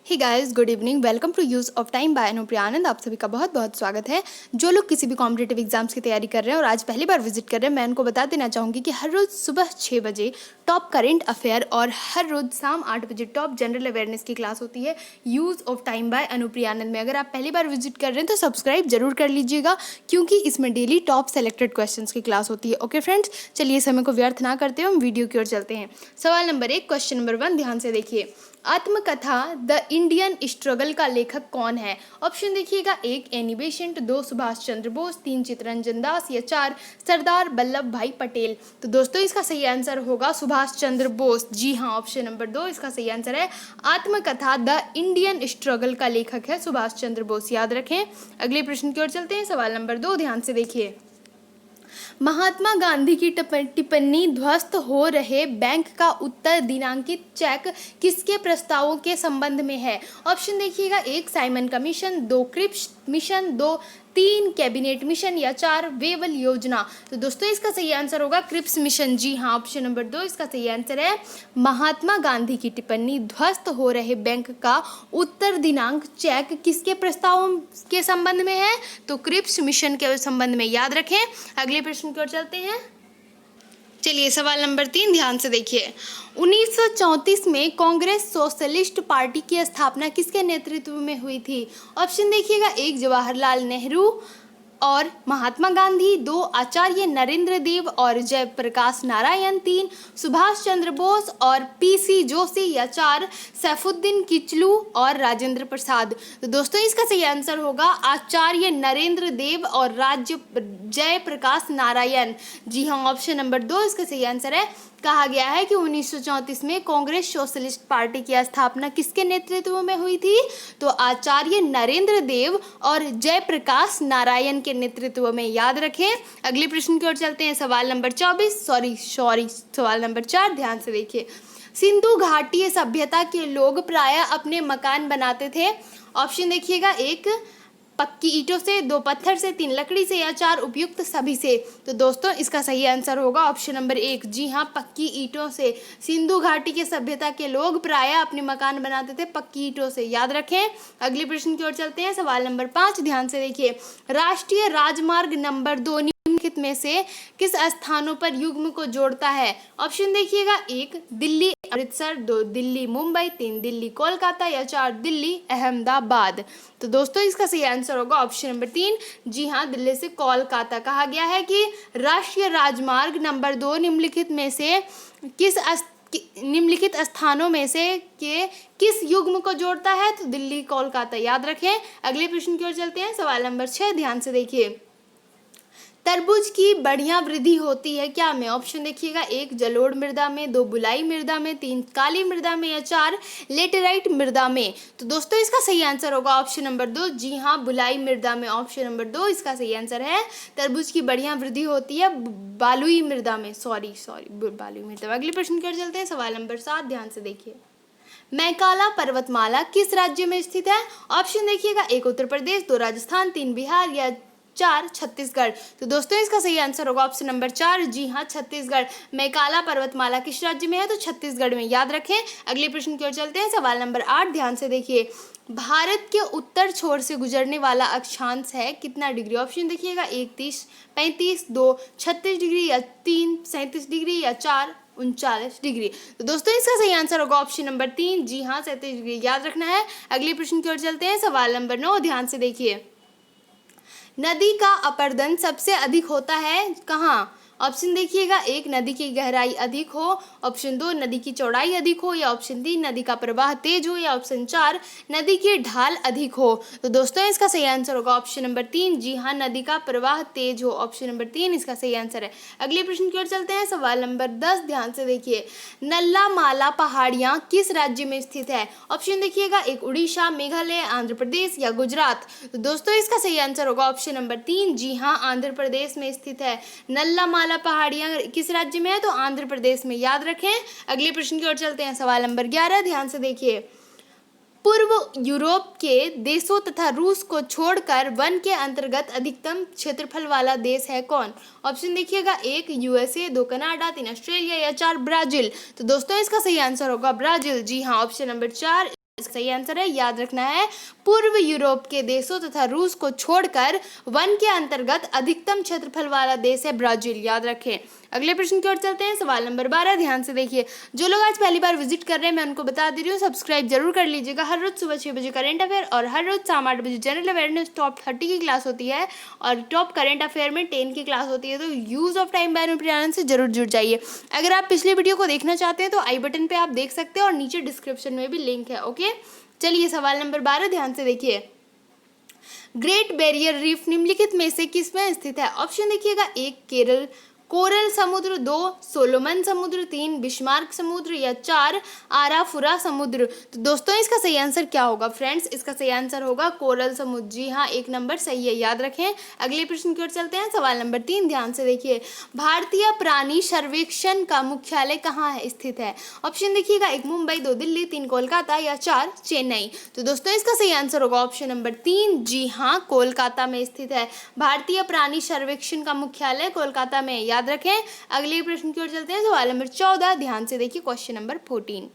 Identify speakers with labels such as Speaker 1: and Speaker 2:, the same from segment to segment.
Speaker 1: Hey guys, good evening. Welcome to use of time by Anupriya Anand. आप सभी का बहुत बहुत स्वागत है। जो लोग किसी भी कॉम्पिटेटिव एग्जाम्स की तैयारी कर रहे हैं और आज पहली बार विजिट कर रहे हैं, मैं उनको बता देना चाहूँगी कि हर रोज़ सुबह 6 बजे टॉप करेंट अफेयर और हर रोज़ शाम 8 बजे टॉप जनरल अवेयरनेस की क्लास होती है use of time by Anupriya Anand में। अगर आप पहली बार विजिट कर रहे हैं तो सब्सक्राइब जरूर कर लीजिएगा, क्योंकि इसमें डेली टॉप सेलेक्टेड क्वेश्चंस की क्लास होती है। ओके फ्रेंड्स, चलिए समय को व्यर्थ ना करते हुए हम वीडियो की ओर चलते हैं। सवाल नंबर 1, क्वेश्चन नंबर 1 ध्यान से देखिए। आत्मकथा द इंडियन स्ट्रगल का लेखक कौन है? ऑप्शन देखिएगा, 1 एनी बेसेंट, 2 सुभाष चंद्र बोस, 3 चित्तरंजन दास या 4 सरदार वल्लभ भाई पटेल। तो दोस्तों इसका सही आंसर होगा सुभाष चंद्र बोस। जी हाँ, ऑप्शन नंबर 2 इसका सही आंसर है। आत्मकथा द इंडियन स्ट्रगल का लेखक है सुभाष चंद्र बोस, याद रखें। अगले प्रश्न की ओर चलते हैं। सवाल नंबर 2 ध्यान से देखिए। महात्मा गांधी की टिप्पणी ध्वस्त हो रहे बैंक का उत्तर दिनांकित चेक किसके प्रस्तावों के संबंध में है? ऑप्शन देखिएगा, 1 Simon commission, 2 Cripps mission, 2 3 cabinet mission या 4 वेवल योजना। तो दोस्तों इसका सही आंसर होगा क्रिप्स मिशन। जी हाँ, ऑप्शन नंबर 2 इसका सही आंसर है। महात्मा गांधी की टिप्पणी ध्वस्त हो रहे बैंक का उत्तर दिनांक चेक किसके प्रस्तावों के संबंध में है? तो क्रिप्स मिशन के संबंध में, याद रखें। अगले प्रश्न की ओर चलते हैं। चलिए सवाल नंबर 3 ध्यान से देखिए। 1934 में कांग्रेस सोशलिस्ट पार्टी की स्थापना किसके नेतृत्व में हुई थी? ऑप्शन देखिएगा, 1 जवाहरलाल नेहरू और महात्मा गांधी, 2 आचार्य नरेंद्र देव और जयप्रकाश नारायण, 3 सुभाष चंद्र बोस और पीसी जोशी या 4 सैफुद्दीन किचलू और राजेंद्र प्रसाद। तो दोस्तों इसका सही आंसर होगा आचार्य नरेंद्र देव और जयप्रकाश नारायण। जी हाँ, ऑप्शन नंबर 2 इसका सही आंसर है। कहा गया है कि 1934 में कांग्रेस सोशलिस्ट पार्टी की स्थापना किसके नेतृत्व में हुई थी? तो आचार्य नरेंद्र देव और जयप्रकाश नारायण के नेतृत्व में, याद रखें। अगले प्रश्न की ओर चलते हैं। सवाल नंबर 24 सवाल नंबर 4 ध्यान से देखिए। सिंधु घाटी सभ्यता के लोग प्रायः अपने मकान बनाते थे। ऑप्शन देखिएगा, 1 पक्की ईंटों से, 2 पत्थर से, 3 लकड़ी से या 4 उपयुक्त सभी से। तो दोस्तों इसका सही आंसर होगा ऑप्शन नंबर 1। जी हाँ, पक्की ईंटों से। सिंधु घाटी के सभ्यता के लोग प्रायः अपने मकान बनाते थे पक्की ईंटों से, याद रखें। अगले प्रश्न की ओर चलते हैं। सवाल नंबर 5 ध्यान से देखिए। राष्ट्रीय राजमार्ग नंबर 2 निम्नलिखित में से किस स्थानों पर युग्म को जोड़ता है? ऑप्शन देखिएगा, 1 दिल्ली अमृतसर, 2 दिल्ली मुंबई, 3 दिल्ली कोलकाता या 4 दिल्ली अहमदाबाद। तो दोस्तों इसका सही आंसर होगा ऑप्शन नंबर 3। जी हाँ, दिल्ली से कोलकाता। कहा गया है कि राष्ट्रीय राजमार्ग नंबर 2 निम्नलिखित में से निम्नलिखित स्थानों में से के किस युग्म को जोड़ता है? तो दिल्ली कोलकाता, याद रखें। अगले प्रश्न की ओर चलते हैं। सवाल नंबर 6 ध्यान से देखिए। तरबूज की बढ़िया वृद्धि होती है क्या में? ऑप्शन देखिएगा, 1 जलोढ़ मृदा में, 2 बुलाई मृदा में, 3 काली मृदा में या 4 लेटेराइट मृदा में। तो दोस्तों इसका सही आंसर होगा ऑप्शन नंबर 2। जी हाँ, बुलाई मृदा में। ऑप्शन नंबर 2 इसका सही आंसर है। तरबूज की बढ़िया वृद्धि होती है बालुई मृदा में, बालुई मृदा। अगले प्रश्न की ओर चलते हैं। सवाल नंबर 7 ध्यान से देखिए। मैकाला पर्वतमाला किस राज्य में स्थित है? ऑप्शन देखिएगा, 1 उत्तर प्रदेश, 2 राजस्थान, 3 बिहार या 4 छत्तीसगढ़। तो दोस्तों इसका सही आंसर होगा ऑप्शन नंबर 4। जी हाँ, छत्तीसगढ़। मैकाला पर्वतमाला किस राज्य में है? तो छत्तीसगढ़ में, याद रखें। अगले प्रश्न की ओर चलते हैं। सवाल नंबर 8 ध्यान से देखिए। भारत के उत्तर छोर से गुजरने वाला अक्षांश है कितना डिग्री? ऑप्शन देखिएगा, 1 30 35, 2 36 डिग्री या 3 37 डिग्री या 4 39 डिग्री। तो दोस्तों इसका सही आंसर होगा ऑप्शन नंबर 3। जी हाँ, 37 डिग्री, याद रखना है। अगले प्रश्न की ओर चलते हैं। सवाल नंबर 9 ध्यान से देखिए। नदी का अपरदन सबसे अधिक होता है कहाँ? ऑप्शन देखिएगा, 1 नदी की गहराई अधिक हो, ऑप्शन 2 नदी की चौड़ाई अधिक हो या ऑप्शन 3 नदी का प्रवाह तेज हो या ऑप्शन 4 नदी की ढाल अधिक हो। तो दोस्तों इसका सही आंसर होगा ऑप्शन नंबर 3। जी हाँ, नदी का प्रवाह तेज हो। ऑप्शन नंबर 3 इसका सही आंसर है। अगले प्रश्न की ओर चलते हैं। सवाल नंबर 10 ध्यान से देखिए। नल्ला माला पहाड़ियाँ किस राज्य में स्थित है? ऑप्शन देखिएगा, 1 उड़ीसा, मेघालय, आंध्र प्रदेश या गुजरात। तो दोस्तों इसका सही आंसर होगा ऑप्शन नंबर 3। जी हाँ, आंध्र प्रदेश में स्थित है। नल्ला पहाड़ियां किस राज्य में है? तो आंध्र प्रदेश में, याद रखें। अगले प्रश्न की ओर चलते हैं। सवाल नंबर 11 ध्यान से देखिए। पूर्व यूरोप के देशों तथा रूस को छोड़कर वन के अंतर्गत अधिकतम क्षेत्रफल वाला देश है कौन? ऑप्शन देखिएगा, 1 यूएसए, 2 कनाडा, 3 ऑस्ट्रेलिया या 4 ब्राजील। तो दोस्तों इसका सही आंसर होगा ब्राजील। जी हाँ, ऑप्शन नंबर 4 इसका सही आंसर है, याद रखना है, पूर्व यूरोप के देशों तथा रूस को छोड़कर वन के अंतर्गत अधिकतम क्षेत्रफल वाला देश है ब्राजील, याद रखें। अगले प्रश्न की ओर चलते हैं, सवाल नंबर 12, ध्यान से देखिए। जो लोग आज पहली बार विजिट कर रहे हैं मैं उनको बता दे रही हूँ, सब्सक्राइब जरूर कर लीजिएगा। हर रोज सुबह 6 बजे करेंट अफेयर और हर रोज शाम 8 बजे जनरल अवेयरनेस टॉप 30 की क्लास होती है और टॉप करेंट अफेयर में 10 की क्लास होती है। तो use of time by Anupriya Anand से जरूर जुड़ जाइए। अगर आप पिछली वीडियो को देखना चाहते हैं तो आई बटन पे आप देख सकते हैं और नीचे डिस्क्रिप्शन में भी लिंक है। ओके, चलिए सवाल नंबर 12 ध्यान से देखिए। ग्रेट बैरियर रीफ निम्नलिखित में से किसमें स्थित है? ऑप्शन देखिएगा, 1 केरल कोरल समुद्र, 2 सोलोमन समुद्र, 3 बिस्मार्क समुद्र या 4 आराफुरा समुद्र। तो दोस्तों इसका सही आंसर क्या होगा फ्रेंड्स? इसका सही आंसर होगा कोरल समुद्र। जी हाँ, 1 नंबर सही है, याद रखें। अगले प्रश्न की ओर चलते हैं, सवाल नंबर 3 ध्यान से देखिए। भारतीय प्राणी सर्वेक्षण का मुख्यालय कहाँ है स्थित है? ऑप्शन देखिएगा, 1 मुंबई, 2 दिल्ली, 3 कोलकाता या 4 चेन्नई। तो दोस्तों इसका सही आंसर होगा ऑप्शन नंबर 3, जी हाँ, कोलकाता में स्थित है। भारतीय प्राणी सर्वेक्षण का मुख्यालय कोलकाता में, याद रखें। अगले प्रश्न की ओर चलते हैं, सवाल नंबर 14 ध्यान से देखिए, क्वेश्चन नंबर 14।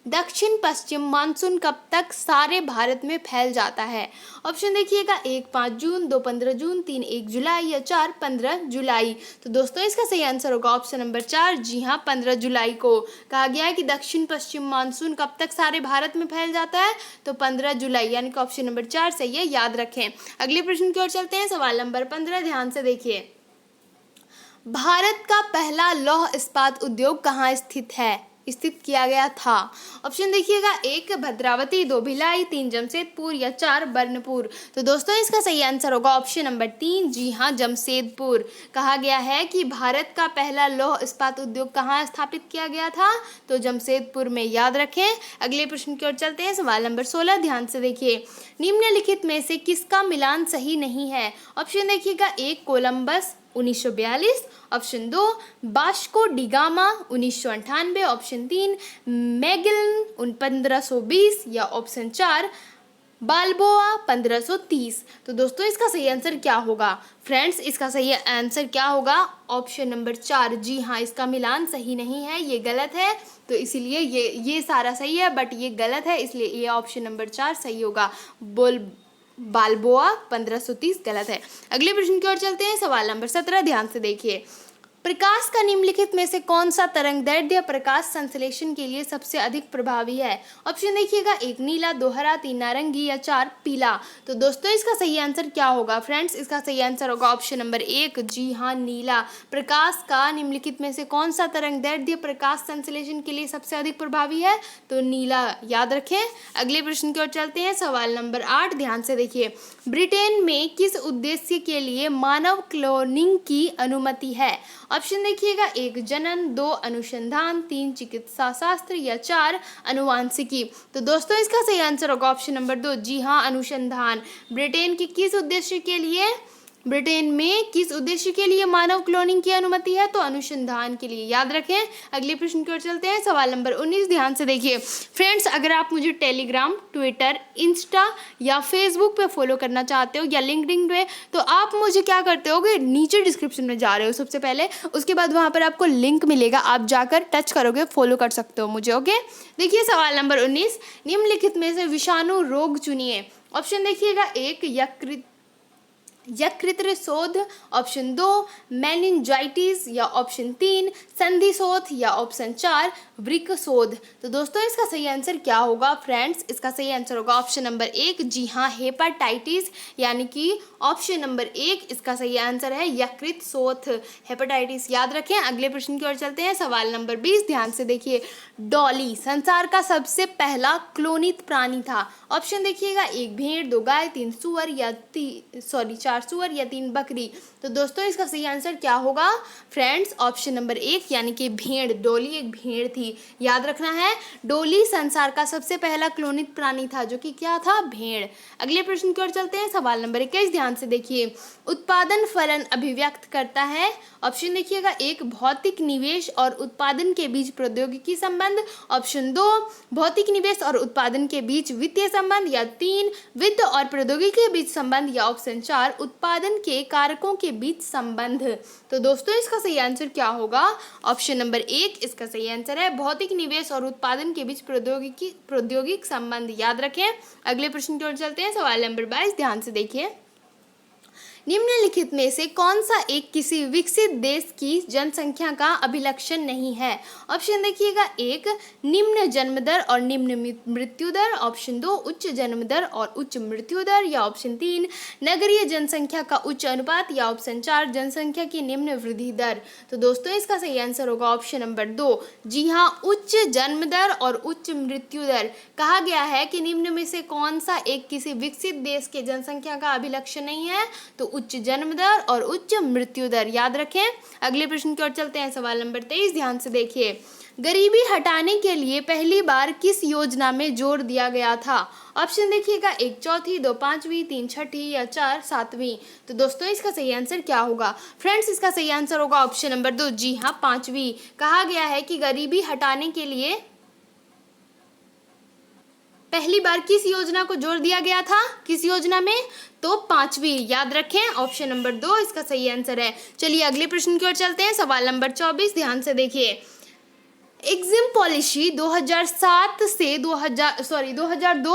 Speaker 1: दक्षिण पश्चिम मानसून कब तक सारे भारत में फैल जाता है? ऑप्शन देखिएगा, 1 5 जून, 2 15 जून, 3 1 जुलाई या 4 15 जुलाई। तो दोस्तों इसका सही आंसर होगा ऑप्शन नंबर 4, जी हाँ, 15 जुलाई को कहा गया है कि दक्षिण पश्चिम मानसून कब तक सारे भारत में फैल जाता है, तो 15 जुलाई, यानी कि ऑप्शन नंबर 4 सही है, याद रखें। अगले प्रश्न की ओर चलते हैं, सवाल नंबर 15 ध्यान से देखिए। भारत का पहला लौह इस्पात उद्योग कहाँ स्थित किया गया था? ऑप्शन देखिएगा, 1 भद्रावती, 2 भिलाई, 3 जमशेदपुर या 4 बर्नपुर। तो दोस्तों इसका सही आंसर होगा ऑप्शन नंबर 3, जी हाँ, जमशेदपुर। कहा गया है कि भारत का पहला लौह इस्पात उद्योग कहाँ स्थापित किया गया था, तो जमशेदपुर में, याद रखें। अगले प्रश्न की ओर चलते हैं, सवाल नंबर 16 ध्यान से देखिए। निम्नलिखित में से किसका मिलान सही नहीं है? ऑप्शन देखिएगा, 1 Columbus 1942, option 2 Vasco da Gama 1998, option 3 Magellan 1520 या ऑप्शन 4 बाल्बोआ 1530। तो दोस्तों इसका सही आंसर क्या होगा फ्रेंड्स? इसका सही आंसर क्या होगा? ऑप्शन नंबर 4, जी हाँ, इसका मिलान सही नहीं है, ये गलत है। तो इसीलिए ये सारा सही है बट ये गलत है, इसलिए ये ऑप्शन नंबर 4 सही होगा। बाल्बोआ 1530 गलत है। अगले प्रश्न की ओर चलते हैं, सवाल नंबर 17 ध्यान से देखिए। प्रकाश का निम्नलिखित में से कौन सा तरंगदैर्ध्य प्रकाश संश्लेषण के लिए सबसे अधिक प्रभावी है? ऑप्शन देखिएगा, 1 नीला, 2 हरा, 3 नारंगी या 4 पीला। तो दोस्तों इसका सही आंसर क्या होगा फ्रेंड्स? इसका सही आंसर होगा ऑप्शन नंबर 1, जी हाँ, नीला। प्रकाश का निम्नलिखित में से कौन सा तरंगदैर्ध्य प्रकाश संश्लेषण के लिए सबसे अधिक प्रभावी है, तो नीला, याद रखें। अगले प्रश्न की ओर चलते हैं, सवाल नंबर 8 ध्यान से देखिए। ब्रिटेन में किस उद्देश्य के लिए मानव क्लोनिंग की अनुमति है? ऑप्शन देखिएगा, 1 जनन, 2 अनुसंधान, 3 चिकित्सा शास्त्र या 4 अनुवांशिकी। तो दोस्तों इसका सही आंसर होगा ऑप्शन नंबर 2, जी हाँ, अनुसंधान। ब्रिटेन में किस उद्देश्य के लिए मानव क्लोनिंग की अनुमति है, तो अनुसंधान के लिए, याद रखें। अगले प्रश्न की ओर चलते हैं, सवाल नंबर 19 ध्यान से देखिए। फ्रेंड्स अगर आप मुझे टेलीग्राम, ट्विटर, इंस्टा या फेसबुक पे फॉलो करना चाहते हो या लिंक्डइन पे, तो आप मुझे क्या करते होगे, नीचे डिस्क्रिप्शन में जा रहे हो सबसे पहले, उसके बाद वहाँ पर आपको लिंक मिलेगा, आप जाकर टच करोगे, फॉलो कर सकते हो मुझे। ओके, देखिए सवाल नंबर 19। निम्नलिखित में से विषाणु रोग चुनिए। ऑप्शन देखिएगा, 1 यकृत शोथ, ऑप्शन 2 मेनिंजाइटिस या ऑप्शन 3 संधि शोथ या ऑप्शन 4 वृक्क शोथ। तो दोस्तों इसका सही आंसर क्या होगा फ्रेंड्स? इसका सही आंसर होगा ऑप्शन नंबर 1, जी हाँ, हेपेटाइटिस, यानी कि ऑप्शन नंबर 1 इसका सही आंसर है, यकृत शोथ, हेपेटाइटिस, याद रखें। अगले प्रश्न की ओर चलते हैं, सवाल नंबर 20 ध्यान से देखिए। डॉली संसार का सबसे पहला क्लोनित प्राणी था। ऑप्शन देखिएगा, 1 भेड़, 2 गाय, 3 सुअर या 4 सुअर या 3 बकरी। तो दोस्तों इसका सही आंसर क्या होगा फ्रेंड्स? ऑप्शन नंबर 1, यानी कि भेड़। डोली एक भेड़ थी, याद रखना है। डोली संसार का सबसे पहला क्लोनित प्राणी था, जो कि क्या था? भेड़। अगले प्रश्न की ओर चलते हैं, सवाल नंबर 21 ध्यान से देखिए। उत्पादन फलन अभिव्यक्त करता है। ऑप्शन देखिएगा, 1 भौतिक निवेश और उत्पादन के बीच प्रौद्योगिकी संबंध, ऑप्शन 2 भौतिक निवेश और उत्पादन के बीच वित्तीय संबंध, या 3 वित्त और प्रौद्योगिकी के बीच संबंध, या ऑप्शन 4 उत्पादन के कारकों के बीच संबंध। तो दोस्तों इसका सही आंसर क्या होगा? ऑप्शन नंबर 1 इसका सही आंसर है। भौतिक निवेश और उत्पादन के बीच प्रौद्योगिक संबंध। याद रखें। अगले प्रश्न की ओर चलते हैं। सवाल नंबर 22 ध्यान से देखिए। निम्नलिखित में से कौन सा एक किसी विकसित देश की जनसंख्या का अभिलक्षण नहीं है? ऑप्शन देखिएगा। 1 निम्न जन्म दर और निम्न मृत्यु दर। ऑप्शन 2 उच्च जन्म दर और उच्च मृत्यु दर। या ऑप्शन 3 नगरीय जनसंख्या का उच्च अनुपात। या ऑप्शन 4 जनसंख्या की निम्न वृद्धि दर। तो दोस्तों इसका सही आंसर होगा ऑप्शन नंबर 2। जी हाँ, उच्च जन्म दर और उच्च मृत्यु दर। कहा गया है कि निम्न में से कौन सा एक किसी विकसित देश के जनसंख्या का अभिलक्षण नहीं है? तो उच्च जन्म दर और उच्च मृत्यु दर। याद रखें। अगले प्रश्न की ओर चलते हैं। सवाल नंबर 23 ध्यान से देखिए। गरीबी हटाने के लिए पहली बार किस योजना में जोर दिया गया था? ऑप्शन देखिएगा। 1 चौथी, 2 पांचवी, 3 छठी या 4 सातवीं। तो दोस्तों इसका सही आंसर क्या होगा? फ्रेंड्स इसका सही आंसर होगा ऑप्शन नंबर 2। जी हाँ, पांचवी। कहा गया है कि गरीबी हटाने के लिए पहली बार किस योजना को जोड़ दिया गया था? किस योजना में? तो पांचवी। याद रखें। ऑप्शन नंबर 2 इसका सही आंसर है। चलिए अगले प्रश्न की ओर चलते हैं। सवाल नंबर 24 ध्यान से देखिए। एग्जिम पॉलिसी 2002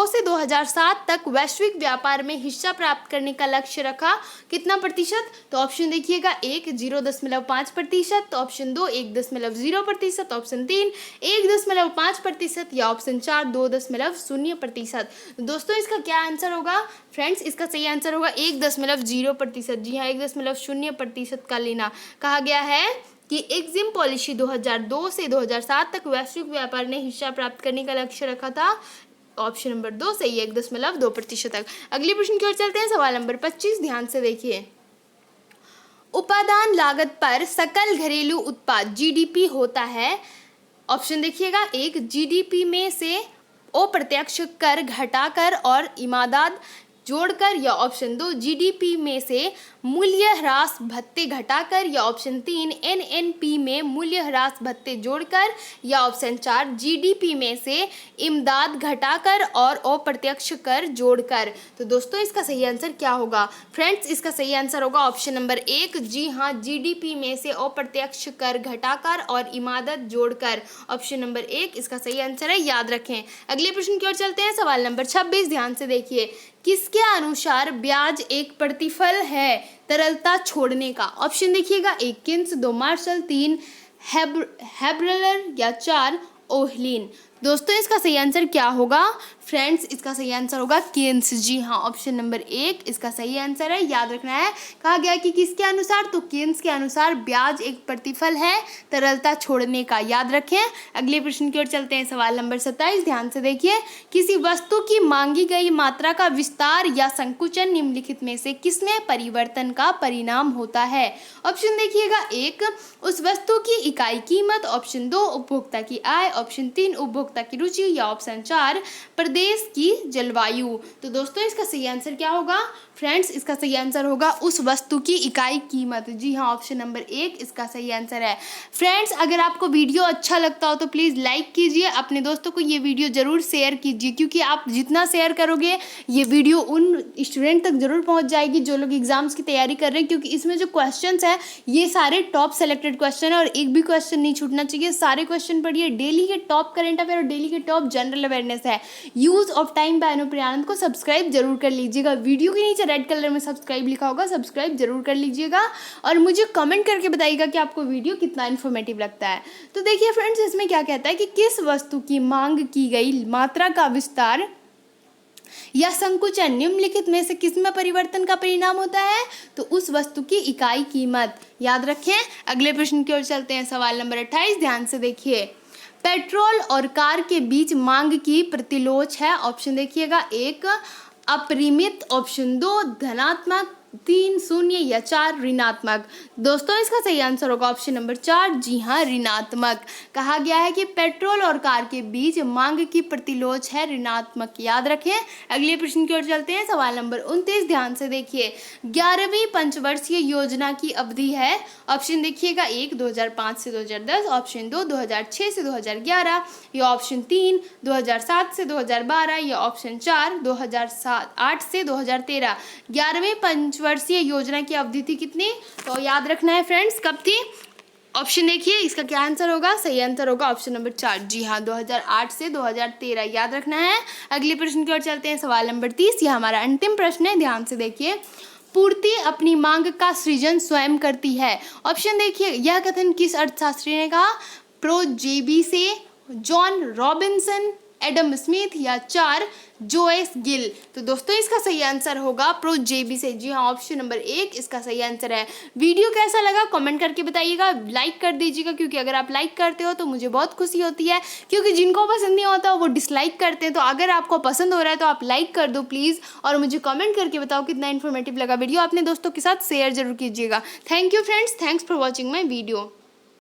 Speaker 1: से 2007 तक वैश्विक व्यापार में हिस्सा प्राप्त करने का लक्ष्य रखा। कितना प्रतिशत? तो ऑप्शन देखिएगा। 1 0.5%। ऑप्शन 2 1.0%। ऑप्शन 3 1.5%। या ऑप्शन 4 2.0%। दोस्तों इसका क्या आंसर होगा? फ्रेंड्स इसका सही आंसर होगा 1.0%। जी हाँ, 1.0% का लेना। कहा गया है कि एग्जिम पॉलिसी 2002 से 2007 तक वैश्विक व्यापार ने हिस्सा प्राप्त करने का लक्ष्य रखा था। ऑप्शन नंबर 2 सही है, 1.2% तक। अगले प्रश्न की ओर चलते हैं। सवाल नंबर 25 ध्यान से देखिए। उपादान लागत पर सकल घरेलू उत्पाद जीडीपी होता है। ऑप्शन देखिएगा। 1 जीडीपी में से अप्रत्यक्ष कर घटाकर और इमादात जोड़कर। या ऑप्शन 2 जीडीपी में से मूल्य ह्रास भत्ते घटाकर। या ऑप्शन 3 एनएनपी में मूल्य ह्रास भत्ते जोड़कर। या ऑप्शन 4 जीडीपी में से इमदाद घटाकर और अप्रत्यक्ष कर जोड़कर। तो दोस्तों इसका सही आंसर क्या होगा? फ्रेंड्स इसका सही आंसर होगा ऑप्शन नंबर 1। जी हाँ, जीडीपी में से अप्रत्यक्ष कर घटाकर और इमादत जोड़कर। ऑप्शन नंबर 1 इसका सही आंसर है। याद रखें। अगले प्रश्न की ओर चलते हैं। सवाल नंबर 26 ध्यान से देखिए। किसके अनुसार ब्याज एक प्रतिफल है तरलता छोड़ने का? ऑप्शन देखिएगा। 1 किन्स, 2 मार्शल, 3 हैब्रलर या 4 ओहलिन। दोस्तों इसका सही आंसर क्या होगा? फ्रेंड्स इसका सही आंसर होगा केन्स। जी हाँ, ऑप्शन नंबर 1 इसका सही आंसर है। याद रखना है। कहा गया कि किसके अनुसार? तो केन्स के अनुसार ब्याज एक प्रतिफल है तरलता छोड़ने का। याद रखें। अगले प्रश्न की ओर चलते हैं। सवाल नंबर 27 ध्यान से देखिए। किसी वस्तु की मांगी गई मात्रा का विस्तार या संकुचन निम्नलिखित में से किसमें परिवर्तन का परिणाम होता है? ऑप्शन देखिएगा। 1 उस वस्तु की इकाई कीमत। ऑप्शन 2 उपभोक्ता की आय। ऑप्शन 3 उपभोक्ता की रुचि। या ऑप्शन 4 प्रदेश की जलवायु। तो दोस्तों इसका सही आंसर क्या होगा? फ्रेंड्स इसका सही आंसर होगा उस वस्तु की इकाई कीमत। जी हाँ, ऑप्शन नंबर 1 इसका सही आंसर है। फ्रेंड्स अगर आपको वीडियो अच्छा लगता हो तो प्लीज़ लाइक कीजिए। अपने दोस्तों को ये वीडियो ज़रूर शेयर कीजिए, क्योंकि आप जितना शेयर करोगे ये वीडियो उन स्टूडेंट तक ज़रूर पहुँच जाएगी जो लोग एग्जाम्स की तैयारी कर रहे हैं। क्योंकि इसमें जो क्वेश्चन है ये सारे टॉप सेलेक्टेड क्वेश्चन है और एक भी क्वेश्चन नहीं छूटना चाहिए। सारे क्वेश्चन पढ़िए। डेली के टॉप करेंट अफेयर और डेली के टॉप जनरल अवेयरनेस है। Use of time by Anupriya को सब्सक्राइब जरूर कर लीजिएगा। वीडियो के नीचे रेड कलर में सब्सक्राइब लिखा होगा, सब्सक्राइब जरूर कर लीजिएगा। और मुझे कमेंट करके बताइएगा कि आपको वीडियो कितना इन्फॉर्मेटिव लगता है। तो देखिए फ्रेंड्स इसमें क्या कहता है कि किस वस्तु की मांग की गई मात्रा का विस्तार या संकुचन निम्नलिखित में से किसमें परिवर्तन का परिणाम होता है? तो उस वस्तु की इकाई कीमत। याद रखें। अगले प्रश्न की ओर चलते हैं। सवाल नंबर 28 ध्यान से देखिए। पेट्रोल और कार के बीच मांग की प्रतिलोच है। ऑप्शन देखिएगा। 1 अपरिमित। ऑप्शन 2 धनात्मक। 3 शून्य या 4 ऋणात्मक। दोस्तों इसका सही आंसर होगा ऑप्शन नंबर 4। जी हाँ, ऋणात्मक। कहा गया है कि पेट्रोल और कार के बीच मांग की प्रतिलोच है ऋणात्मक। याद रखें। अगले प्रश्न की ओर चलते हैं। सवाल नंबर 29 ध्यान से देखिए। 11वीं पंचवर्षीय योजना की अवधि है। ऑप्शन देखिएगा। 1 2005 से 2010। ऑप्शन 2 2006 से 2011। या ऑप्शन 3 2007 से 2012। या ऑप्शन 4 2008 से 2013। 11वीं पंचवर्षीय योजना की अवधि थी कितनी? तो याद रखना है फ्रेंड्स, कब थी? ऑप्शन देखिए, इसका क्या आंसर होगा? सही आंसर होगा ऑप्शन नंबर 4। जी हाँ, 2008 से 2013 याद रखना है। अगले प्रश्न की ओर चलते हैं, सवाल नंबर 30। यह हमारा अंतिम प्रश्न है, ध्यान से देखिए। पूर्ति अपनी मांग का सृजन स्वयं करती है। ऑप्शन देखिए, यह कथन किस अर्थशास्त्री ने कहा? प्रोजेबी से, जॉन रॉबिन्सन, एडम स्मिथ या 4 जोएस गिल। तो दोस्तों इसका सही आंसर होगा प्रोजेबी से। जी हाँ, ऑप्शन नंबर 1 इसका सही आंसर है। वीडियो कैसा लगा कमेंट करके बताइएगा, लाइक कर दीजिएगा, क्योंकि अगर आप लाइक करते हो तो मुझे बहुत खुशी होती है, क्योंकि जिनको पसंद नहीं होता वो डिसलाइक करते हैं। तो अगर आपको पसंद हो रहा है तो आप लाइक कर दो प्लीज़, और मुझे कमेंट करके बताओ कितना इन्फॉर्मेटिव लगा वीडियो। अपने दोस्तों के साथ शेयर जरूर कीजिएगा। Thank you friends, thanks for watching my video.